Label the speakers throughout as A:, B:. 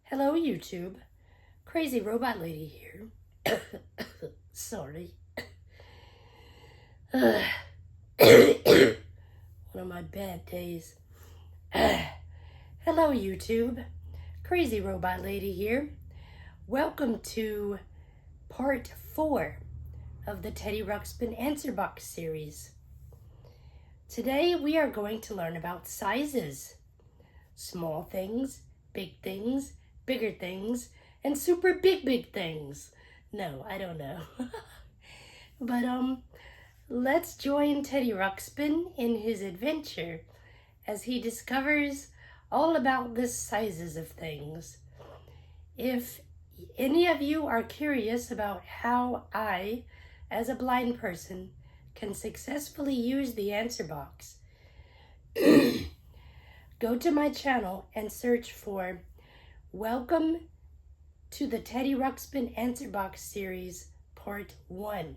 A: Hello, YouTube. Crazy Robot Lady here. Sorry. One of my bad days. Hello, YouTube. Crazy Robot Lady here. Welcome to part 4 of the Teddy Ruxpin Answer Box series. Today we are going to learn about sizes. Small things, big things, bigger things, and super big things. No, I don't know. But let's join Teddy Ruxpin in his adventure as he discovers all about the sizes of things. If any of you are curious about how I, as a blind person, can successfully use the answer box, go to my channel and search for Welcome to the Teddy Ruxpin Answer Box series part 1,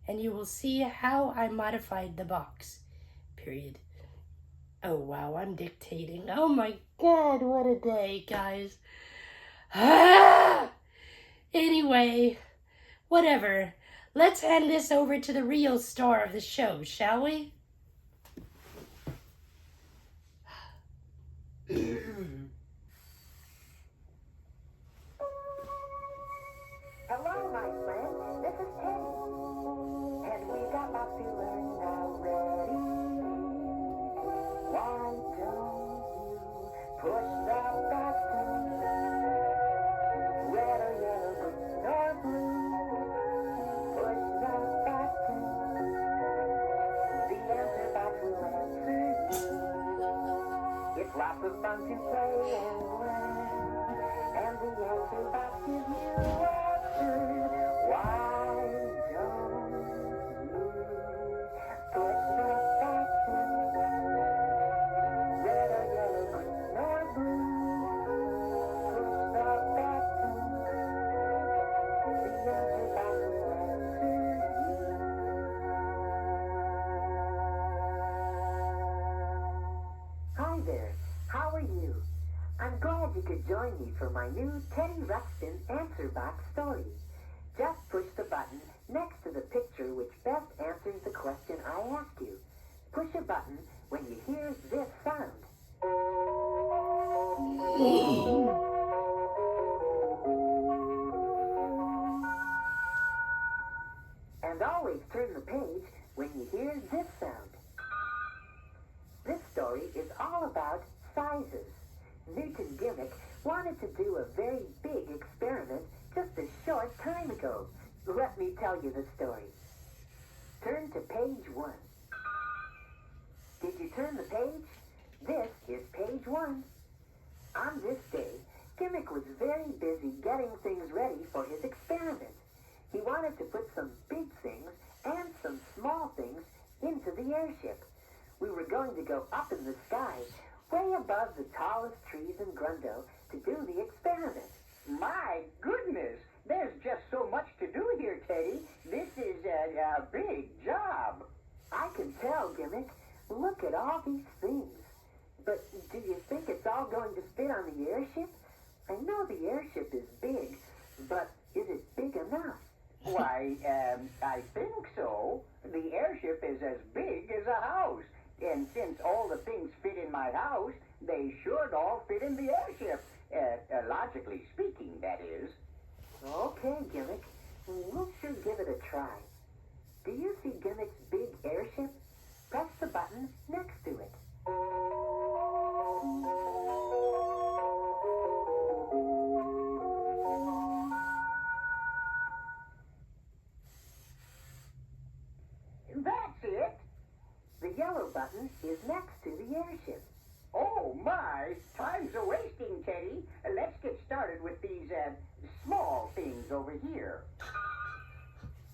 A: and you will see how I modified the box, period. Oh wow, I'm dictating. Oh my god, what a day, guys. Anyway, whatever. Let's hand this over to the real star of the show, shall we?
B: Hello, my friend. This is Teddy. And we got lots to learn already. Why don't you push the button? Red or yellow, green or blue? Push the button. The answer box will answer you. It's lots of fun to play and learn. And the answer box gives you answers. Why don't you push the button? Red or yellow, green or blue? Push the button. The answer box will answer you. Hi there. How are you? I'm glad you could join me for my new Teddy Ruxpin Answer Box story. Just push the button next to the picture which best answers the question I asked you. Push a button when you hear this sound. And always turn the page when you hear this sound. This story is all about sizes. Newton Gimmick wanted to do a very big experiment just a short time ago. Let me tell you the story. Turn to page 1. Did you turn the page? This is page 1. On this day, Gimmick was very busy getting things ready for his experiment. He wanted to put some big things and some small things into the airship. We were going to go up in the sky, way above the tallest trees in Grundo, to do the experiment.
C: My goodness, there's just so much to do here, Teddy. This is a big job.
B: I can tell, Gimmick. Look at all these things. But do you think it's all going to fit on the airship? I know the airship is big, but is it big enough?
C: Why, I think so. The airship is as big as a house. And since all the things fit in my house, they should all fit in the airship. Logically speaking, that is.
B: Okay, Gimmick. We'll sure give it a try. Do you see Gimmick's big airship? Press the button next to it.
C: That's it.
B: The yellow button is next to the airship.
C: Oh, my. Time's a-wasting, Teddy. Let's get started with these small things over here.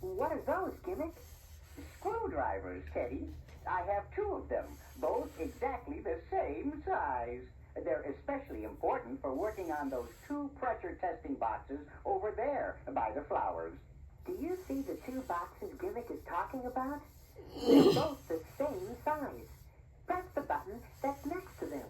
B: What are those, Gimmick?
C: Screwdrivers, Teddy. I have 2 of them, both exactly the same size. They're especially important for working on those 2 pressure testing boxes over there by the flowers.
B: Do you see the 2 boxes Gimmick is talking about? They're both the same size. Press the button that's next to them.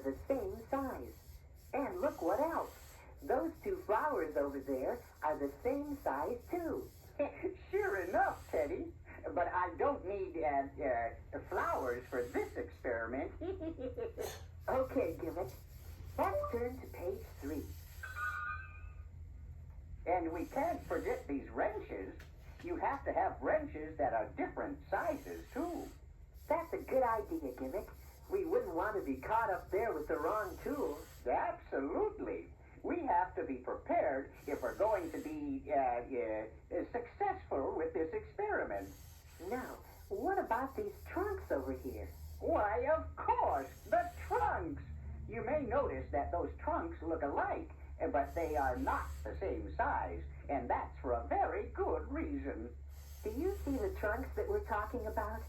B: the same size. And look what else. Those two flowers over there are the same size too.
C: Sure enough, Teddy. But I don't need flowers for this experiment.
B: Okay, Gimmick. Let's turn to page 3.
C: And we can't forget these wrenches. You have to have wrenches that are different sizes, too.
B: That's a good idea, Gimmick. We wouldn't want to be caught up there with the wrong tools.
C: Absolutely. We have to be prepared if we're going to be successful with this experiment.
B: Now, what about these trunks over here?
C: Why, of course, the trunks. You may notice that those trunks look alike, but they are not the same size, and that's for a very good reason.
B: Do you see the trunks that we're talking about?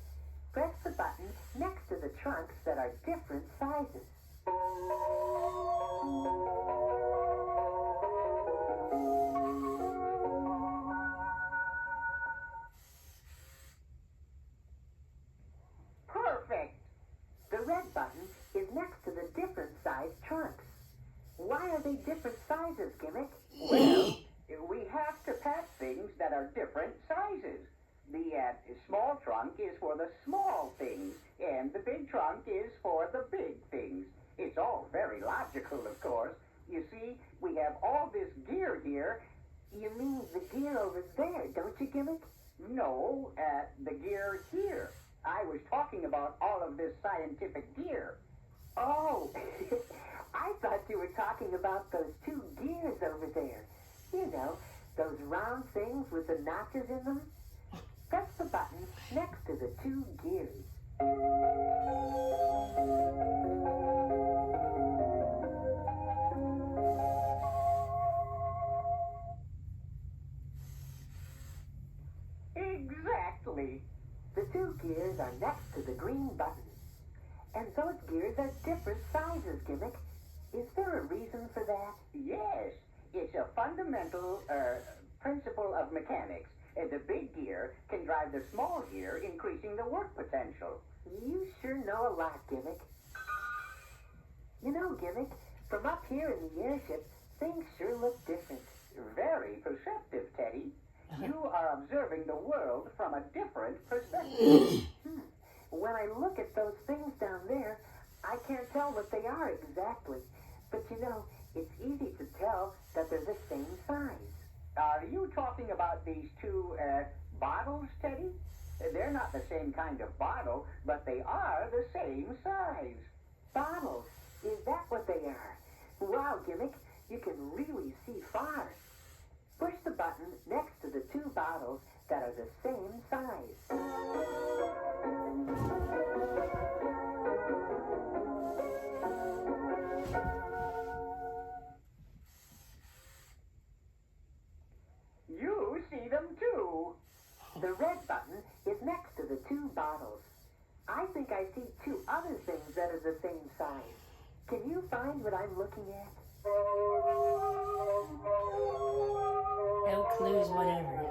B: Press the button next to the trunks that are different sizes.
C: Perfect.
B: The red button is next to the different sized trunks. Why are they different sizes, Gimmick?
C: Well, we have to pack things that are different sizes. The small trunk is for the small things, and the big trunk is for the big things. It's all very logical, of course. You see, we have all this gear here.
B: You mean the gear over there, don't you, Gimmick?
C: No, the gear here. I was talking about all of this scientific gear.
B: Oh, I thought you were talking about those two gears over there. You know, those round things with the notches in them. Press the button next to the two gears.
C: Exactly.
B: The two gears are next to the green button. And those gears are different sizes, Gimmick. Is there a reason for that?
C: Yes, it's a fundamental principle of mechanics. The big gear can drive the small gear, increasing the work potential.
B: You sure know a lot, Gimmick. You know, Gimmick, from up here in the airship, things sure look different.
C: Very perceptive, Teddy. You are observing the world from a different perspective.
B: When I look at those things down there, I can't tell what they are exactly. But you know, it's easy to tell that they're the same size.
C: Are you talking about these two bottles, Teddy? They're not the same kind of bottle, but they are the same size.
B: Bottles? Is that what they are? Wow, Gimmick, you can really see far. Push the button next to the two bottles that are the same size.
C: You see them too.
B: The red button is next to the two bottles. I think I see two other things that are the same size. Can you find what I'm looking at?
A: No clues, whatever.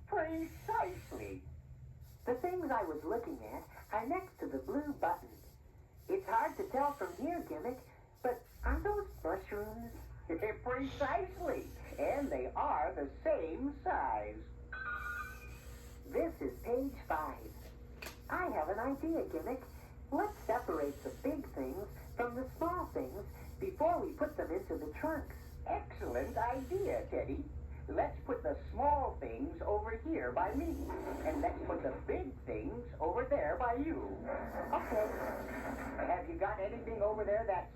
C: Precisely.
B: The things I was looking at are next to the blue button. It's hard to tell from here, Gimmick, but are those mushrooms?
C: Precisely. And they are the same size.
B: This is page 5. I have an idea, Gimmick. Let's separate the big things from the small things before we put them into the trunks.
C: Excellent idea, Teddy. Let's put the small things over here by me, and let's put the big things over there by you.
B: Okay.
C: Have you got anything over there that's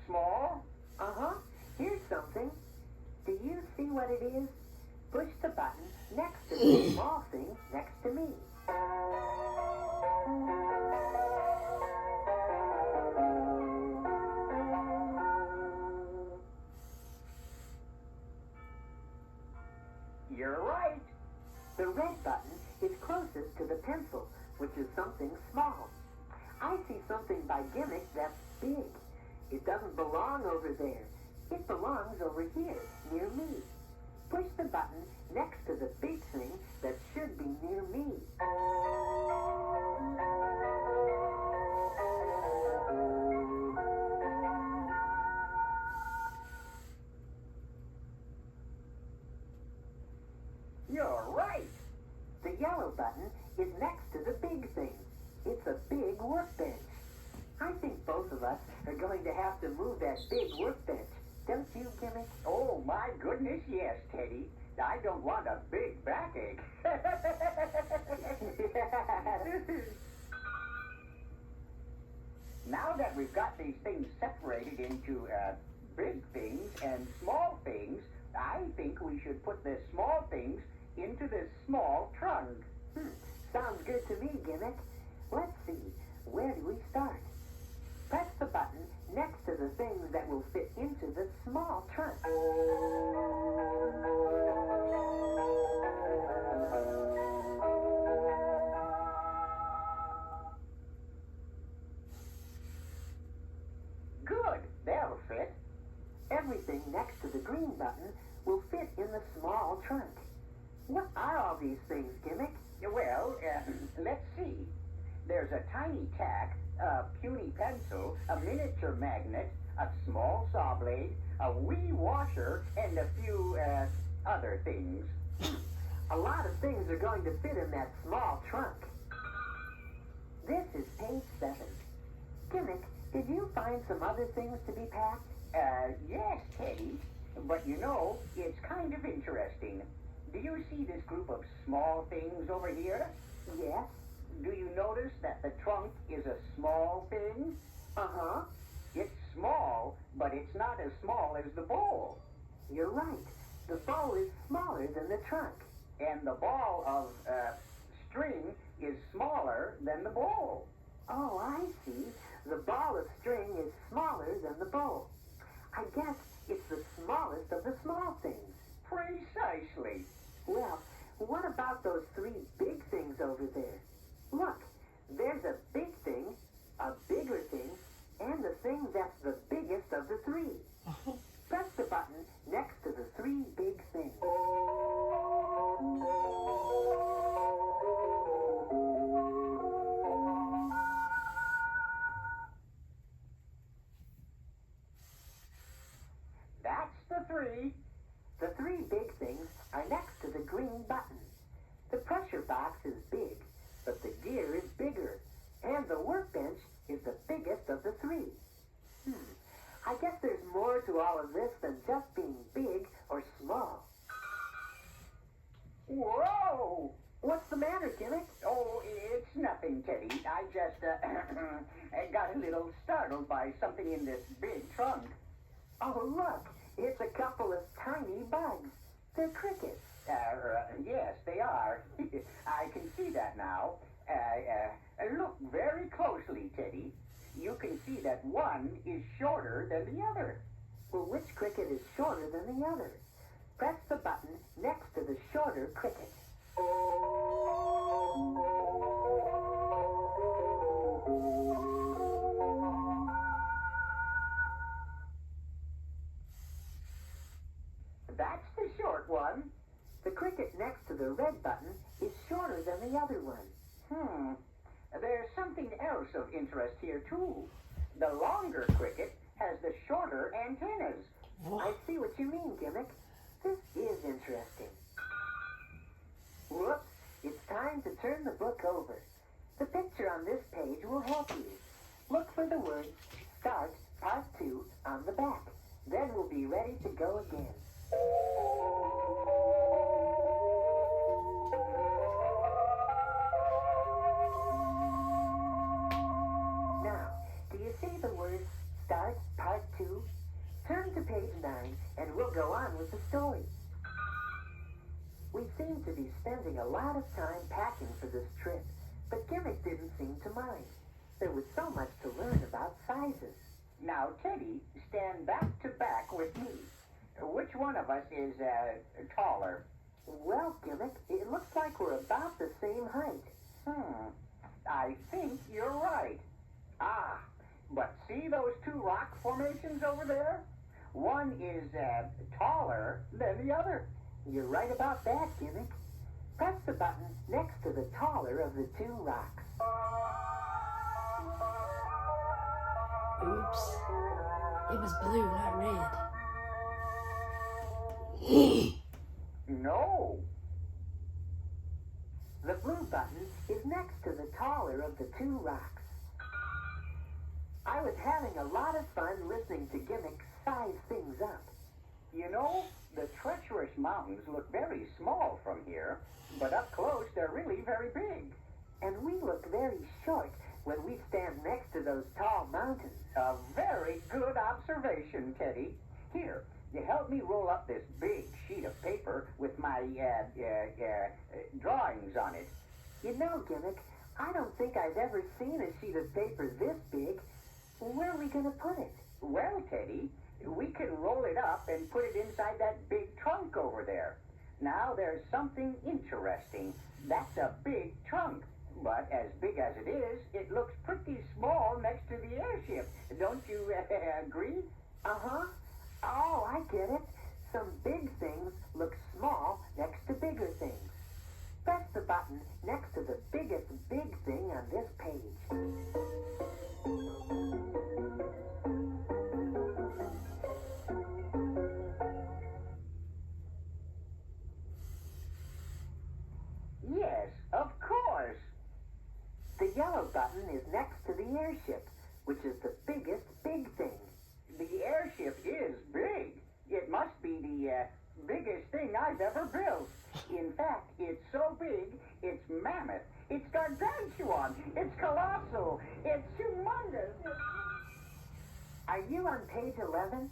C: small?
B: Uh-huh. Here's something. Do you see what it is? Push the button next to the small thing next to me.
C: You're right.
B: The red button is closest to the pencil, which is something small. I see something by Gimmick that's big. It doesn't belong over there. It belongs over here, near me. Push the button next to the big thing that should be near me.
C: You're right.
B: The yellow button is next to the big thing. It's a big workbench. I think both of us are going to have to move that big workbench. Don't you, Gimmick?
C: Oh, my goodness, yes, Teddy. I don't want a big backache. Now that we've got these things separated into big things and small things, I think we should put the small things into this small trunk.
B: Sounds good to me, Gimmick. Let's see. Where do we start? Press the button next to the things that will fit into the small trunk.
C: Good, that'll fit.
B: Everything next to the green button will fit in the small trunk. What are all these things, Gimmick?
C: Well, let's see. There's a tiny tack, a puny pencil, a miniature magnet, a small saw blade, a wee washer, and a few, other things.
B: A lot of things are going to fit in that small trunk. This is page 7. Gimmick, did you find some other things to be packed?
C: Yes, Teddy. But you know, it's kind of interesting. Do you see this group of small things over here?
B: Yes.
C: Do you notice that the trunk is a small thing?
B: Uh-huh.
C: It's small, but it's not as small as the bowl.
B: You're right. The bowl is smaller than the trunk.
C: And the ball of string is smaller than the bowl.
B: Oh, I see. The ball of string is smaller than the bowl. I guess it's the smallest of the small things.
C: Precisely.
B: Well, what about those 3 big things over there? Look, there's a big thing, a bigger thing, and the thing that's the biggest of the 3. Press the button next to the 3 big things.
C: That's the 3.
B: The 3 big things are next to the green button. The pressure box is big, but the gear is bigger, and the workbench is the biggest of the 3. I guess there's more to all of this than just being big or small.
C: Whoa!
B: What's the matter, Gimmick?
C: Oh, it's nothing, Teddy. I just I got a little startled by something in this big trunk.
B: Oh, look, it's a couple of tiny bugs. They're crickets.
C: Yes, they are. I can see that now. Look very closely, Teddy. You can see that one is shorter than the other.
B: Well, which cricket is shorter than the other? Press the button next to the shorter cricket.
C: That's the short one.
B: The cricket next to the red button is shorter than the other one.
C: There's something else of interest here, too. The longer cricket has the shorter antennas.
B: I see what you mean, Gimmick. This is interesting. Whoops, it's time to turn the book over. The picture on this page will help you. Look for the words Start Part 2 on the back. Then we'll be ready to go again. Now, do you see the words Start Part 2? Turn to page 9 and we'll go on with the story. We seem to be spending a lot of time packing for this trip, but Gimmick didn't seem to mind. There was so much to learn about sizes.
C: Now, Teddy, stand back to back with me. Which one of us is taller?
B: Well, Gimmick, it looks like we're about the same height.
C: I think you're right. But see those 2 rock formations over there? One is taller than the other.
B: You're right about that, Gimmick. Press the button next to the taller of the two rocks.
A: Oops. It was blue, not red.
C: No.
B: The blue button is next to the taller of the two rocks. I was having a lot of fun listening to Gimmick size things up.
C: You know, the treacherous mountains look very small from here, but up close they're really very big.
B: And we look very short when we stand next to those tall mountains.
C: A very good observation, Teddy. Here, you help me roll up this big sheet of paper with my drawings on it.
B: You know, Gimmick, I don't think I've ever seen a sheet of paper this big. Where are we going to put it?
C: Well, Teddy, we can roll it up and put it inside that big trunk over there. Now, there's something interesting. That's a big trunk. But as big as it is, it looks pretty small next to the airship. Don't you agree?
B: Uh-huh. Oh, I get it. Some big things look small next to bigger things. Press the button next to the biggest big thing on this page.
C: Yes, of course.
B: The yellow button is next to the airship, which is the biggest big thing.
C: The airship is big. It must be the biggest thing I've ever built. In fact, it's so big, it's mammoth. It's gargantuan. It's colossal. It's humongous.
B: Are you on page 11?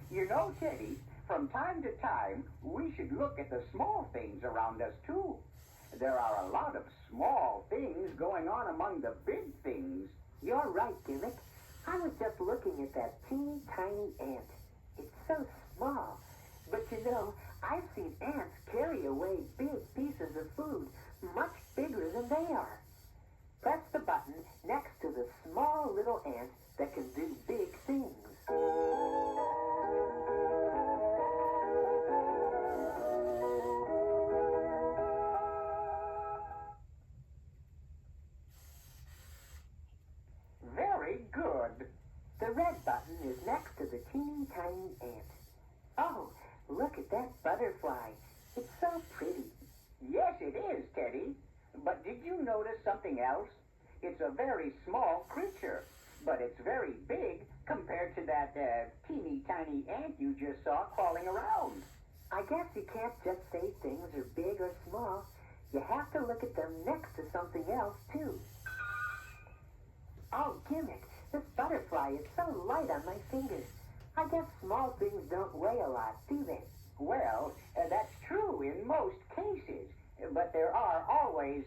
C: You know, Teddy, from time to time, we should look at the small things around us, too. There are a lot of small things going on among the big things.
B: You're right, Gimmick. I was just looking at that teeny tiny ant. It's so small. But you know, I've seen ants carry away big pieces of food, much bigger than they are. Press the button next to the small little ant that can do big things.
C: Very good.
B: The red button is next to the teeny tiny ant. Oh, look at that butterfly. It's so pretty.
C: Yes, it is, Teddy. But did you notice something else? It's a very small creature, but it's very big compared to that teeny tiny ant you just saw crawling around.
B: I guess you can't just say things are big or small. You have to look at them next to something else, too. Oh, Gimmick, this butterfly is so light on my fingers. I guess small things don't weigh a lot, do they?
C: Well, that's true in most cases, but there are always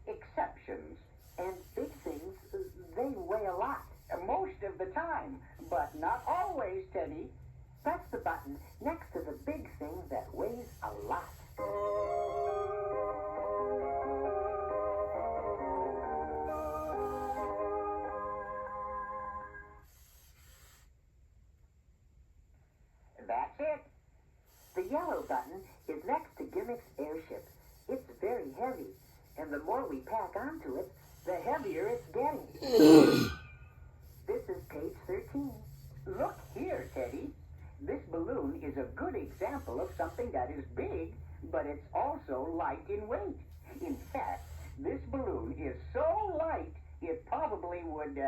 C: exceptions.
B: And big things, they weigh a lot.
C: Most of the time, but not always, Teddy.
B: Press the button next to the big thing that weighs a lot.
C: That's it.
B: The yellow button is next to Gimmick's airship. It's very heavy, and the more we pack onto it, the heavier it's getting. This is page 13.
C: Look here, Teddy. This balloon is a good example of something that is big, but it's also light in weight. In fact, this balloon is so light, it probably would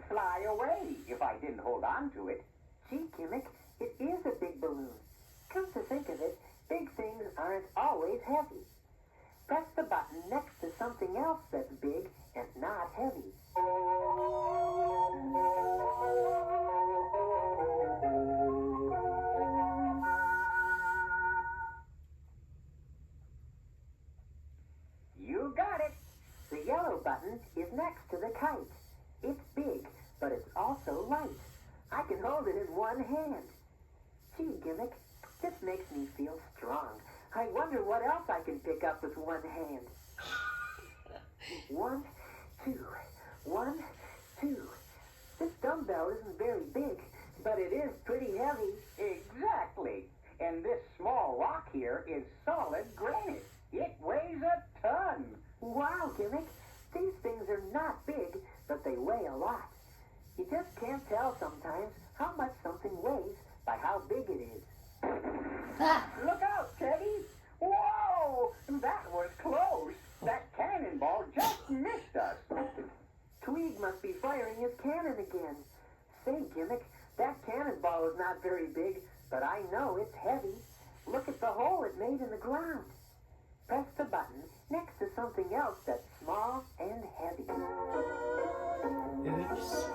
C: fly away if I didn't hold on to it.
B: Gee, Gimmick, it is a big balloon. Come to think of it, big things aren't always heavy. Press the button next to something else that's big and not heavy.
C: You got it.
B: The yellow button is next to the kite. It's big, but it's also light. I can hold it in one hand. Gee, Gimmick, this makes me feel strong. I wonder what else I can pick up with one hand. 1, 2, 1, 2. This dumbbell isn't very big, but it is pretty heavy.
C: Exactly. And this small
B: Wow, Gimmick, these things are not big, but they weigh a lot. You just can't tell sometimes how much something weighs by how big it is.
A: Ah!
C: Look out, Teddy! Whoa! That was close. That cannonball just missed us.
B: Tweeg must be firing his cannon again. Say, Gimmick, that cannonball is not very big, but I know it's heavy. Look at the hole it made in the ground. Press the button next to something else that's small and heavy.
A: Oops.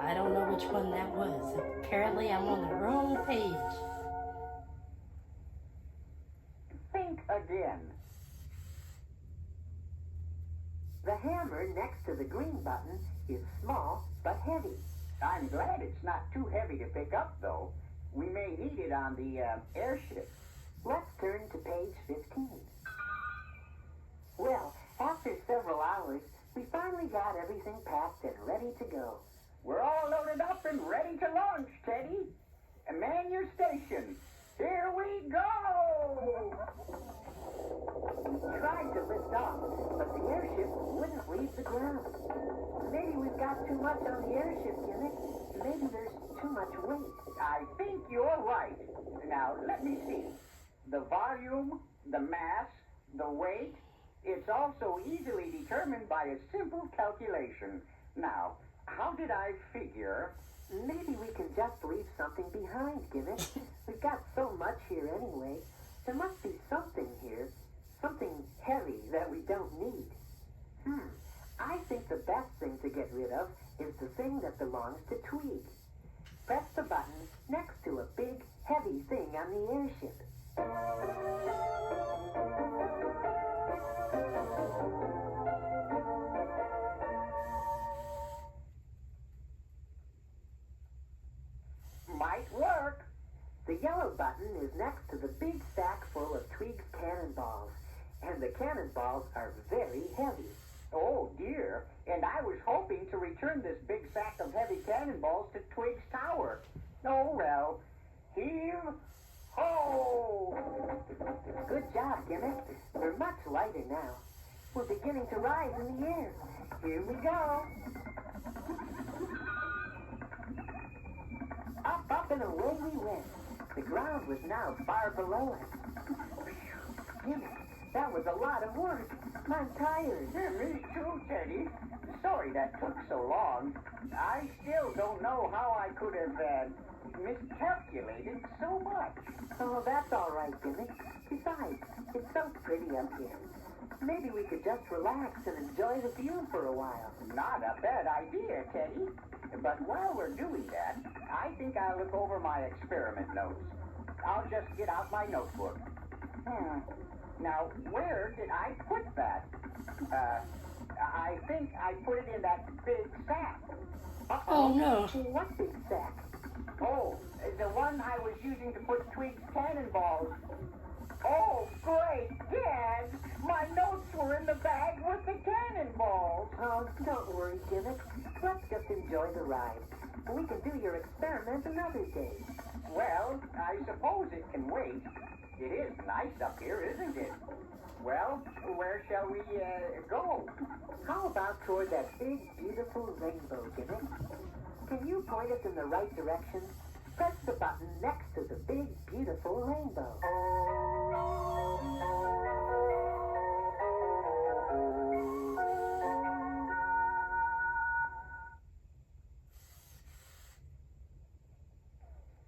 A: I don't know which one that was. Apparently I'm on the wrong page.
C: Think again.
B: The hammer next to the green button is small but heavy.
C: I'm glad it's not too heavy to pick up, though. We may need it on the airship.
B: Let's turn to page 15. Well, after several hours, we finally got everything packed and ready to go.
C: We're all loaded up and ready to launch, Teddy. And man your station. Here we go!
B: We tried to lift off, but the airship wouldn't leave the ground. Maybe we've got too much on the airship, Gimmick. Maybe there's too much weight.
C: I think you're right. Now, let me see. The volume, the mass, the weight, it's also easily determined by a simple calculation. Now, how did I figure?
B: Maybe we can just leave something behind, Gimmick. We've got so much here anyway. There must be something here. Something heavy that we don't need. I think the best thing to get rid of is the thing that belongs to Tweeg. Press the button next to a big, heavy thing on the airship.
C: Might work.
B: The yellow button is next to the big sack full of Tweeg's cannonballs. And the cannonballs are very heavy.
C: Oh, dear. And I was hoping to return this big sack of heavy cannonballs to Twig's tower. Oh, well. Heave ho!
B: Good job, Gimmick. We're much lighter now. We're beginning to rise in the air. Here we go. Up, up, and away we went. The ground was now far below us. Gimmick, that was a lot of work. I'm tired.
C: Yeah, me too, Teddy. Sorry that took so long. I still don't know how I could have miscalculated so much.
B: Oh, that's all right, Gimmick. Besides, it's so pretty up here. Maybe we could just relax and enjoy the view for a while.
C: Not a bad idea, Teddy. But while we're doing that, I think I'll look over my experiment notes. I'll just get out my notebook. Now, where did I put that? I think I put it in that big sack.
A: Oh no.
B: What big sack?
C: Oh, the one I was using to put Tweeg's cannonballs. Oh, great, Dad! My notes were in the bag with the cannonballs.
B: Oh, don't worry, Gimmick. Let's just enjoy the ride. We can do your experiment another day.
C: Well, I suppose it can wait. It is nice up here, isn't it? Well, where shall we go?
B: How about toward that big, beautiful rainbow, Gimmick? Can you point us in the right direction? Press the button next to the big, beautiful rainbow.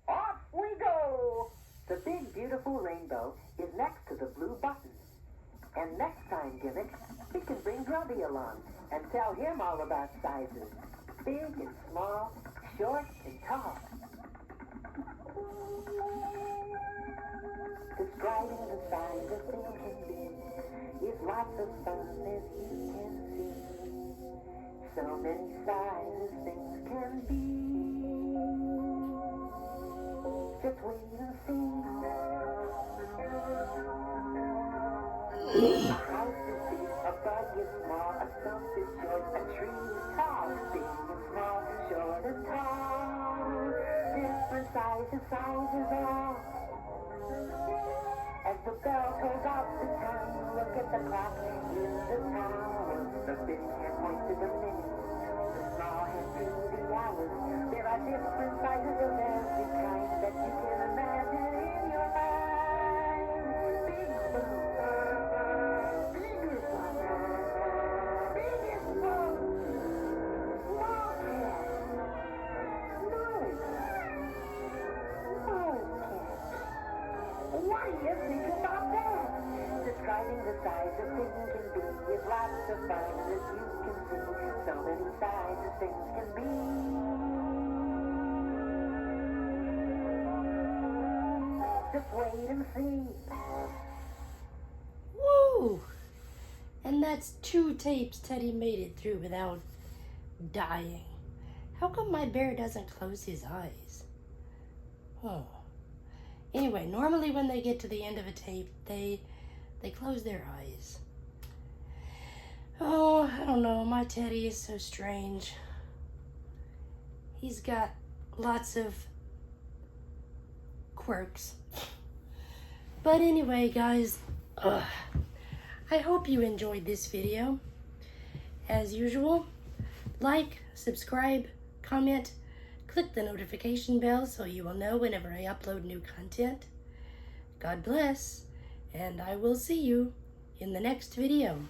C: Off we go!
B: The big, beautiful rainbow is next to the blue button. And next time, Gimmick, we can bring Grubby along and tell him all about sizes. Big and small, short and tall. Describing the size a thing can be is lots of fun as you can see. So many sizes things can be. Just wait and see. A house is big, a bug is small, a stump is short, a tree is tall, big and small, short and tall. Different sizes all. As the bell tolls out the time, look at the clock in the town. different sizes of every kind that you can imagine in your mind. Big bones, bigger bones, biggest bones, small cats, smallest cats, smallest cats. What do you think about that? Describing the size a thing can be is lots of fun, as you can see. So many sizes things can be. Just wait and see.
A: Woo! And that's 2 tapes Teddy made it through without dying. How come my bear doesn't close his eyes? Oh. Anyway, normally when they get to the end of a tape, they close their eyes. Oh, I don't know. My Teddy is so strange. He's got lots of quirks. But anyway, guys, I hope you enjoyed this video. As usual, like, subscribe, comment, click the notification bell so you will know whenever I upload new content. God bless, and I will see you in the next video.